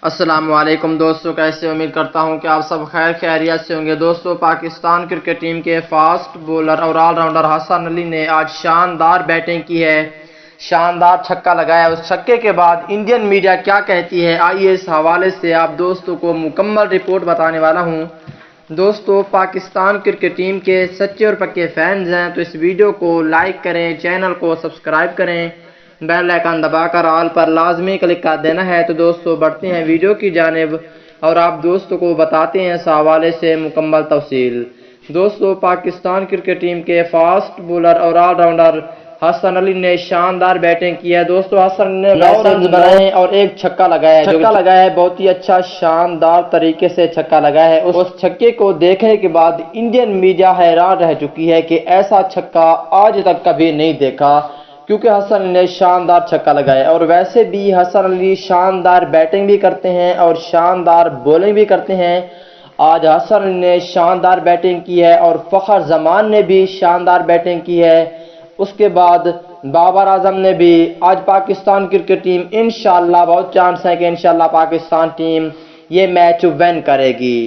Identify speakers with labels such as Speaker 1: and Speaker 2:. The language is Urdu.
Speaker 1: السلام علیکم دوستو، کیسے امید کرتا ہوں کہ آپ سب خیر خیریت سے ہوں گے۔ دوستو، پاکستان کرکٹ ٹیم کے فاسٹ بولر اور آل راؤنڈر حسن علی نے آج شاندار بیٹنگ کی ہے، شاندار چھکا لگایا۔ اس چھکے کے بعد انڈین میڈیا کیا کہتی ہے، آئیے اس حوالے سے آپ دوستوں کو مکمل رپورٹ بتانے والا ہوں۔ دوستو، پاکستان کرکٹ ٹیم کے سچے اور پکے فینز ہیں تو اس ویڈیو کو لائک کریں، چینل کو سبسکرائب کریں، بیل آئیکن دبا کر آل پر لازمی کلک کر دینا ہے۔ تو دوستو بڑھتے ہیں ویڈیو کی جانب اور آپ دوستوں کو بتاتے ہیں اس حوالے سے مکمل تفصیل۔ دوستو، پاکستان کرکٹ ٹیم کے فاسٹ بولر اور آل راؤنڈر حسن علی نے شاندار بیٹنگ کی ہے۔ دوستو، حسن نے 9 رنز بنائے ہیں اور ایک چھکا لگایا ہے، بہت ہی اچھا شاندار طریقے سے چھکا لگایا ہے۔ اس چھکے کو دیکھنے کے بعد انڈین میڈیا حیران رہ چکی ہے کہ ایسا چھکا آج تک کبھی نہیں دیکھا، کیونکہ حسن علی نے شاندار چھکا لگایا۔ اور ویسے بھی حسن علی شاندار بیٹنگ بھی کرتے ہیں اور شاندار بولنگ بھی کرتے ہیں۔ آج حسن علی نے شاندار بیٹنگ کی ہے اور فخر زمان نے بھی شاندار بیٹنگ کی ہے۔ اس کے بعد بابر اعظم نے بھی۔ آج پاکستان کرکٹ ٹیم انشاءاللہ، بہت چانس ہے کہ انشاءاللہ پاکستان ٹیم یہ میچ ون کرے گی۔